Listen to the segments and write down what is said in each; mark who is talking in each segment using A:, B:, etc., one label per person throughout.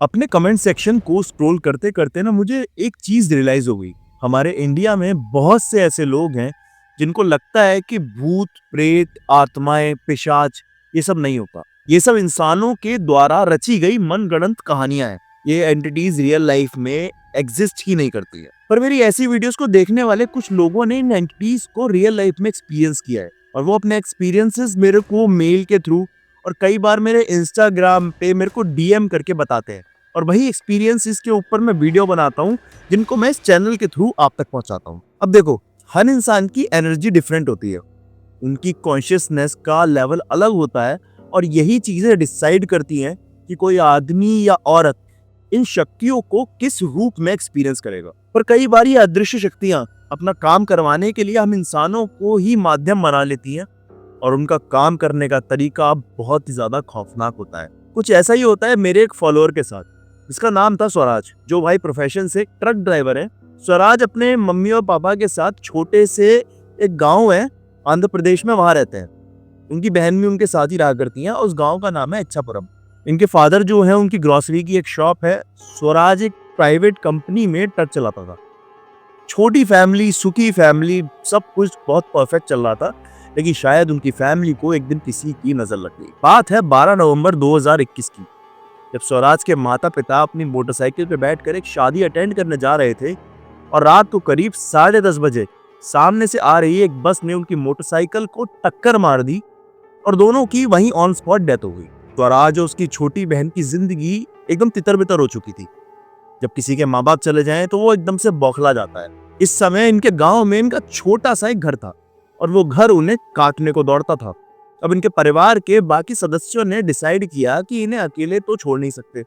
A: अपने comment section को scroll करते करते ना मुझे एक चीज रियलाइज हो गई। हमारे इंडिया में बहुत से ऐसे लोग हैं जिनको लगता है कि भूत प्रेत आत्माएं पिशाच ये सब नहीं होता। ये सब इंसानों के द्वारा रची गई मनगढ़ंत कहानियां हैं। ये एंटिटीज रियल लाइफ में एग्जिस्ट ही नहीं करती है। पर मेरी ऐसी वीडियोस को देखने वाले कुछ लोगों ने इन एंटिटीज को रियल लाइफ में एक्सपीरियंस किया है और वो अपने एक्सपीरियंसेस मेरे को मेल के थ्रू और कई बार मेरे इंस्टाग्राम पे मेरे को डीएम करके बताते हैं और वही एक्सपीरियंसेस के ऊपर मैं वीडियो बनाता हूँ जिनको मैं इस चैनल के थ्रू आप तक पहुंचाता हूँ। अब देखो, हर इंसान की एनर्जी डिफरेंट होती है, उनकी कॉन्शियसनेस का लेवल अलग होता है और यही चीजें डिसाइड करती हैं कि कोई आदमी या औरत इन शक्तियों को किस रूप में एक्सपीरियंस करेगा। पर कई बार ये अदृश्य शक्तियां अपना काम करवाने के लिए हम इंसानों को ही माध्यम बना लेती हैं और उनका काम करने का तरीका बहुत ही ज्यादा खौफनाक होता है। कुछ ऐसा ही होता है मेरे एक फॉलोअर के साथ। इसका नाम था स्वराज, जो भाई प्रोफेशन से ट्रक ड्राइवर है। स्वराज अपने मम्मी और पापा के साथ छोटे से एक गांव है आंध्र प्रदेश में, वहां रहते हैं। उनकी बहन भी उनके साथ ही रहा करती है। उस गांव का नाम है इच्छापुरम। इनके फादर जो है उनकी ग्रोसरी की एक शॉप है। स्वराज एक प्राइवेट कंपनी में ट्रक चलाता था। छोटी फैमिली, सुखी फैमिली, सब कुछ बहुत परफेक्ट चल रहा था। लेकिन शायद उनकी फैमिली को एक दिन किसी की नजर लग गई। बात है 12 नवंबर 2021 की, जब स्वराज के माता पिता अपनी मोटरसाइकिल पे बैठकर एक शादी अटेंड करने जा रहे थे और रात को करीब 10:30 बजे सामने से आ रही एक बस ने उनकी मोटरसाइकिल को टक्कर मार दी और दोनों की वहीं ऑन स्पॉट डेथ हो गई। स्वराज और उसकी छोटी बहन की जिंदगी एकदम तितर बितर हो चुकी थी। जब किसी के माँ बाप चले जाएं तो वो एकदम से बौखला जाता है। इस समय इनके गांव में इनका छोटा सा एक घर था और वो घर उन्हें काटने को दौड़ता था। अब इनके परिवार के बाकी सदस्यों ने डिसाइड किया कि इन्हें अकेले तो छोड़ नहीं सकते।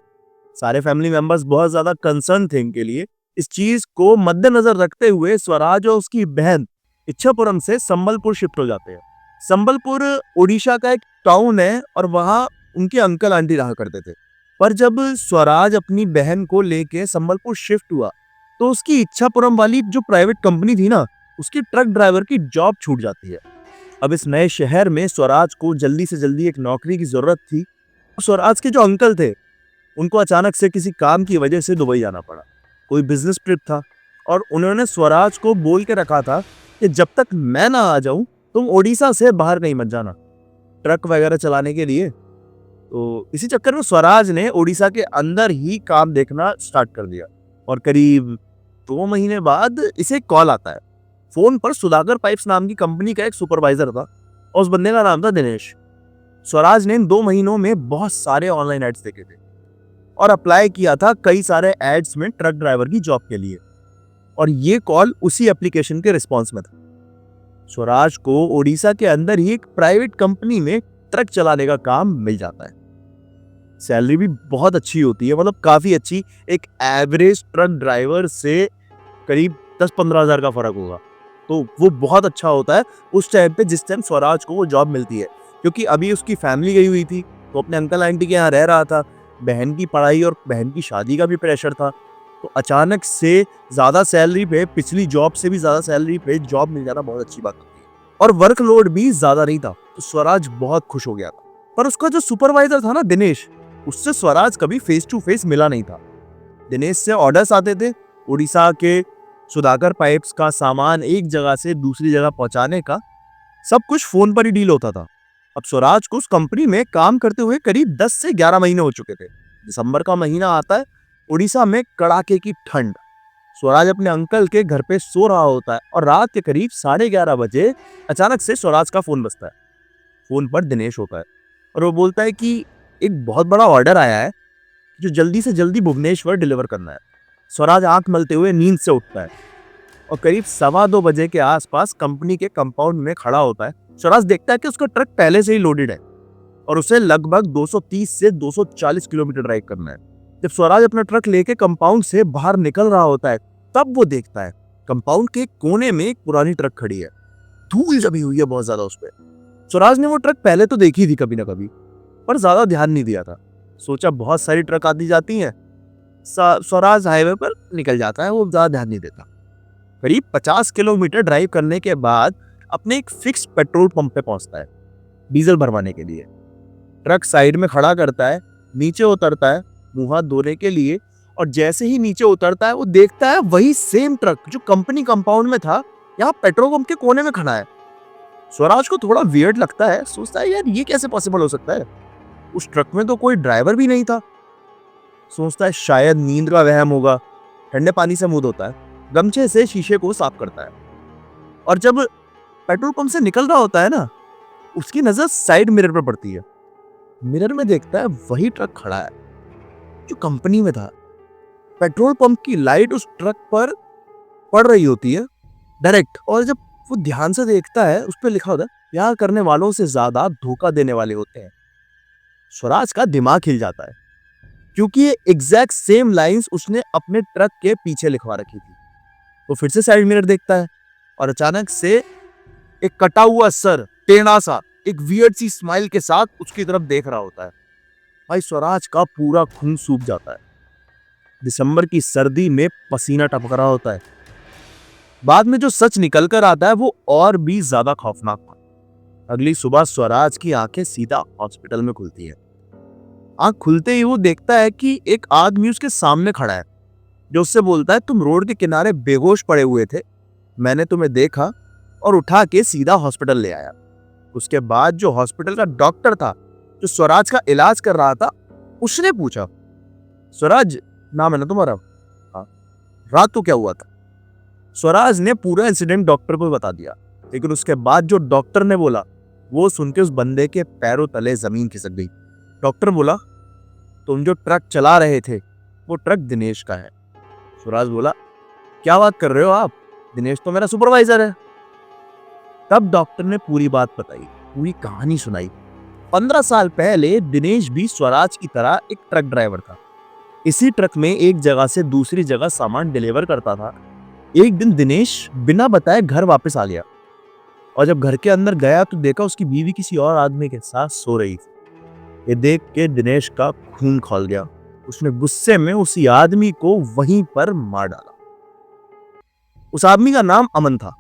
A: सारे फैमिली मेंबर्स बहुत ज्यादा कंसर्न थे इनके लिए। इस चीज को मद्देनजर रखते हुए स्वराज और उसकी बहन इच्छापुरम से संबलपुर शिफ्ट हो जाते हैं। संबलपुर ओडिशा का एक टाउन है और वहां उनके अंकल आंटी रहा करते थे। पर जब स्वराज अपनी बहन को लेके संबलपुर शिफ्ट हुआ तो उसकी इच्छापुरम वाली जो प्राइवेट कंपनी थी ना, उसकी ट्रक ड्राइवर की जॉब छूट जाती है। अब इस नए शहर में स्वराज को जल्दी से जल्दी एक नौकरी की जरूरत थी। स्वराज के जो अंकल थे उनको अचानक से किसी काम की वजह से दुबई जाना पड़ा। कोई बिजनेस ट्रिप था और उन्होंने स्वराज को बोल के रखा था कि जब तक मैं ना आ जाऊं तुम ओडिशा से बाहर नहीं मत जाना ट्रक वगैरह चलाने के लिए। तो इसी चक्कर में स्वराज ने ओडिशा के अंदर ही काम देखना स्टार्ट कर दिया और करीब 2 महीने बाद इसे एक कॉल आता है। फोन पर सुधाकर पाइप्स नाम की कंपनी का एक सुपरवाइजर था और उस बंदे का नाम था दिनेश। स्वराज ने इन 2 महीनों में बहुत सारे ऑनलाइन एड्स देखे थे और अप्लाई किया था कई सारे एड्स में ट्रक ड्राइवर की जॉब के लिए, और ये कॉल उसी एप्लीकेशन के रिस्पॉन्स में था। स्वराज को ओडिशा के अंदर ही एक प्राइवेट कंपनी में ट्रक चलाने का काम मिल जाता है। सैलरी भी बहुत अच्छी होती है, मतलब काफी अच्छी। एक एवरेज ट्रक ड्राइवर से करीब 10-15 हजार का फर्क होगा, तो वो बहुत अच्छा होता है उस टाइम पे जिस टाइम स्वराज को वो जॉब मिलती है। क्योंकि अभी उसकी फैमिली गई हुई थी, तो अपने अंकल आंटी के यहाँ रह रहा था। बहन की पढ़ाई और बहन की शादी का भी प्रेशर था, तो अचानक से ज्यादा सैलरी पे, पिछली जॉब से भी ज्यादा सैलरी पे जॉब मिल जाना बहुत अच्छी बात होती है। और वर्कलोड भी ज्यादा नहीं था, तो स्वराज बहुत खुश हो गया था। पर उसका जो सुपरवाइजर था ना दिनेश, उससे स्वराज कभी फेस टू फेस मिला नहीं था। दिनेश से ऑर्डर्स आते थे उड़ीसा के सुधाकर पाइप्स का सामान एक जगह से दूसरी जगह पहुंचाने का, सब कुछ फोन पर ही डील होता था। अब स्वराज को उस कंपनी में काम करते हुए करीब 10 से 11 महीने हो चुके थे। दिसंबर का महीना आता है, उड़ीसा में कड़ाके की ठंड। स्वराज अपने अंकल के घर पे सो रहा होता है और रात के करीब 11:30 बजे अचानक से स्वराज का फोन बजता है। फोन पर दिनेश होता है और वो बोलता है कि एक बहुत बड़ा ऑर्डर आया है जो जल्दी से जल्दी भुवनेश्वर डिलीवर करना है। स्वराज आंख मलते हुए नींद से उठता है और करीब 2:15 बजे के आसपास कंपनी के कंपाउंड में खड़ा होता है। स्वराज देखता है कि उसका ट्रक पहले से ही लोडेड है और उसे लगभग 230 से 240 किलोमीटर ड्राइव करना है। जब स्वराज अपना ट्रक लेके कंपाउंड से बाहर निकल रहा होता है, तब वो देखता है कंपाउंड के कोने में एक पुरानी ट्रक खड़ी है। धूल जमी हुई है बहुत ज्यादा उस पर। स्वराज ने वो ट्रक पहले तो देखी थी कभी ना कभी, पर ज्यादा ध्यान नहीं दिया था। सोचा बहुत सारी ट्रक आती जाती हैं, स्वराज हाईवे पर निकल जाता है, वो ज्यादा ध्यान नहीं देता। करीब 50 किलोमीटर ड्राइव करने के बाद अपने एक फिक्स पेट्रोल पंप पे पहुंचता है डीजल भरवाने के लिए। ट्रक साइड में खड़ा करता है, नीचे उतरता है मुंह हाथ धोने के लिए, और जैसे ही नीचे उतरता है वो देखता है वही सेम ट्रक जो कंपनी कंपाउंड में था यहाँ पेट्रोल पंप के कोने में खड़ा है। स्वराज को थोड़ा वियर्ड लगता है, सोचता है यार ये कैसे पॉसिबल हो सकता है, उस ट्रक में तो कोई ड्राइवर भी नहीं था। सोचता है शायद नींद का वहम होगा। ठंडे पानी से मुंह धोता है, गमछे से शीशे को साफ करता है, और जब पेट्रोल पंप से निकल रहा होता है ना, उसकी नजर साइड मिरर पर पड़ती है। मिरर में देखता है वही ट्रक खड़ा है जो कंपनी में था। पेट्रोल पंप की लाइट उस ट्रक पर पड़ रही होती है डायरेक्ट, और जब वो ध्यान से देखता है उस पर लिखा होता है प्यार करने वालों से ज्यादा धोखा देने वाले होते हैं। स्वराज का दिमाग हिल जाता है, क्योंकि ये एग्जैक्ट सेम लाइंस उसने अपने ट्रक के पीछे लिखवा रखी थी। वो फिर से साइड मिरर देखता है, और अचानक से एक कटा हुआ सर टेढ़ा सा एक वियर्ड सी स्माइल के साथ उसकी तरफ देख रहा होता है। भाई स्वराज का पूरा खून सूख जाता है। दिसंबर की सर्दी में पसीना टपक रहा होता है। बाद में जो सच निकल कर आता है वो और भी ज्यादा खौफनाक था। अगली सुबह स्वराज की आंखें सीधा हॉस्पिटल में खुलती है। आंख खुलते ही वो देखता है कि एक आदमी उसके सामने खड़ा है, जो उससे बोलता है तुम रोड के किनारे बेहोश पड़े हुए थे, मैंने तुम्हें देखा और उठा के सीधा हॉस्पिटल ले आया। उसके बाद जो हॉस्पिटल का डॉक्टर था जो स्वराज का इलाज कर रहा था, उसने पूछा स्वराज नाम है ना तुम्हारा? हाँ। रात को क्या हुआ था? स्वराज ने पूरा इंसिडेंट डॉक्टर को बता दिया, लेकिन उसके बाद जो डॉक्टर ने बोला वो सुन के उस बंदे के पैरों तले जमीन खिसक गई। डॉक्टर बोला तुम जो ट्रक चला रहे थे वो ट्रक दिनेश का है। स्वराज बोला क्या बात कर रहे हो आप, दिनेश तो मेरा सुपरवाइजर है। तब डॉक्टर ने पूरी बात बताई, पूरी कहानी सुनाई। 15 साल पहले दिनेश भी स्वराज की तरह एक ट्रक ड्राइवर था। इसी ट्रक में एक जगह से दूसरी जगह सामान डिलीवर करता था। एक दिन दिनेश बिना बताए घर वापस आ गया, और जब घर के अंदर गया तो देखा उसकी बीवी किसी और आदमी के साथ सो रही थी। ये देख के दिनेश का खून खौल गया। उसने गुस्से में उसी आदमी को वहीं पर मार डाला। उस आदमी का नाम अमन था,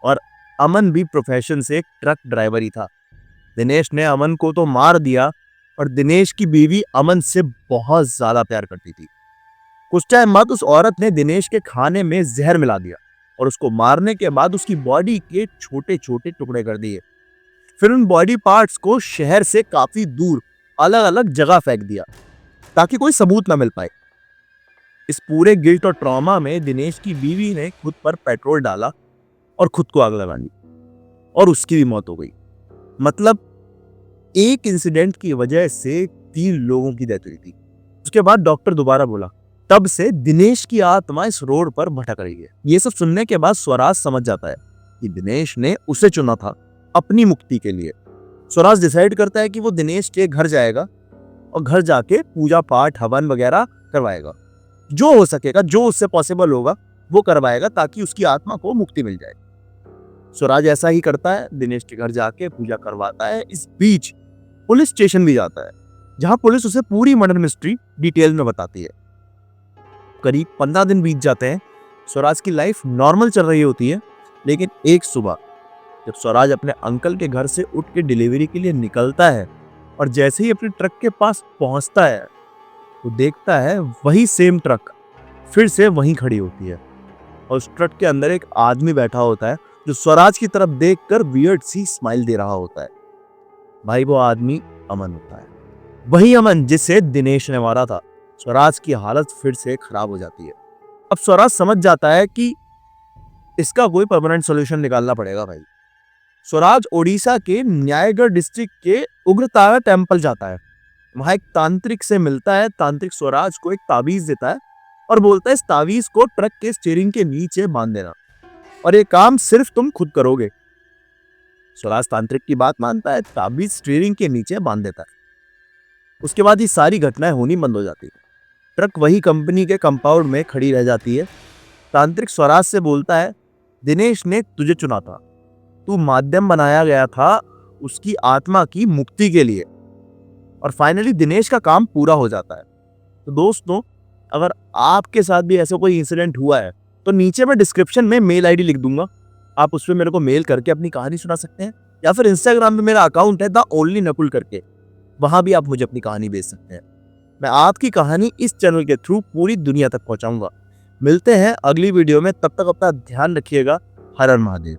A: और अमन भी प्रोफेशन से एक ट्रक ड्राइवर ही था। दिनेश ने अमन को तो मार दिया, और दिनेश की बीवी अमन से बहुत ज्यादा प्यार करती थी। कुछ टाइम बाद उस औरत ने दिनेश के खाने में जहर मिला दिया, और उसको मारने के बाद उसकी बॉडी के छोटे छोटे टुकड़े कर दिए। फिर उन बॉडी पार्ट्स को शहर से काफी दूर अलग अलग जगह फेंक दिया, ताकि कोई सबूत ना मिल पाए। इस पूरे गिल्ट और ट्रॉमा में दिनेश की बीवी ने खुद पर पेट्रोल डाला और खुद को आग लगा ली, और उसकी भी मौत हो गई। मतलब एक इंसिडेंट की वजह से 3 लोगों की डेथ हुई थी। उसके बाद डॉक्टर दोबारा बोला तब से दिनेश की आत्मा इस रोड पर भटक रही है। ये सब सुनने के बाद स्वराज समझ जाता है कि दिनेश ने उसे चुना था अपनी मुक्ति के लिए। स्वराज डिसाइड करता है कि वो दिनेश के घर जाएगा और घर जाके पूजा पाठ हवन वगैरह करवाएगा। जो हो सकेगा, जो उससे पॉसिबल होगा वो करवाएगा, ताकि उसकी आत्मा को मुक्ति मिल जाए। स्वराज ऐसा ही करता है, दिनेश के घर जाके पूजा करवाता है। इस बीच पुलिस स्टेशन भी जाता है, जहां पुलिस उसे पूरी मर्डर मिस्ट्री डिटेल में बताती है। करीब 15 दिन बीत जाते हैं। स्वराज की लाइफ नॉर्मल चल रही होती है, लेकिन एक सुबह जब स्वराज अपने अंकल के घर से उठ के डिलीवरी के लिए निकलता है, और जैसे ही अपने ट्रक के पास पहुंचता है तो देखता है वही सेम ट्रक फिर से वहीं खड़ी होती है, और उस ट्रक के अंदर एक आदमी बैठा होता है जो स्वराज की तरफ देखकर वियर्ड सी स्माइल दे रहा होता है। भाई वो आदमी अमन होता है, वही अमन जिसे दिनेश ने मारा था। स्वराज की हालत फिर से खराब हो जाती है। अब स्वराज समझ जाता है कि इसका कोई परमानेंट सॉल्यूशन निकालना पड़ेगा। भाई स्वराज ओडिशा के न्यायगढ़ डिस्ट्रिक्ट के उग्रतारा टेम्पल जाता है। वहां एक तांत्रिक से मिलता है। तांत्रिक स्वराज को एक ताबीज देता है और बोलता है इस ताबीज को ट्रक के स्टीयरिंग के नीचे बांध देना, और ये काम सिर्फ तुम खुद करोगे। स्वराज तांत्रिक की बात मानता है, ताबीज स्टीयरिंग के नीचे बांध देता है। उसके बाद ये सारी घटनाएं होनी बंद हो जाती है। ट्रक वही कंपनी के कंपाउंड में खड़ी रह जाती है। तांत्रिक स्वराज से बोलता है दिनेश ने तुझे चुना था, तू माध्यम बनाया गया था उसकी आत्मा की मुक्ति के लिए, और फाइनली दिनेश का काम पूरा हो जाता है। तो दोस्तों, अगर आपके साथ भी ऐसा कोई इंसिडेंट हुआ है तो नीचे मैं डिस्क्रिप्शन में मेल आईडी लिख दूंगा, आप उस पर मेरे को मेल करके अपनी कहानी सुना सकते हैं, या फिर इंस्टाग्राम पे मेरा अकाउंट है द ओनली नकुल करके, वहां भी आप मुझे अपनी कहानी भेज सकते हैं। मैं आपकी कहानी इस चैनल के थ्रू पूरी दुनिया तक पहुंचाऊंगा। मिलते हैं अगली वीडियो में, तब तक अपना ध्यान रखिएगा। हर हर महादेव।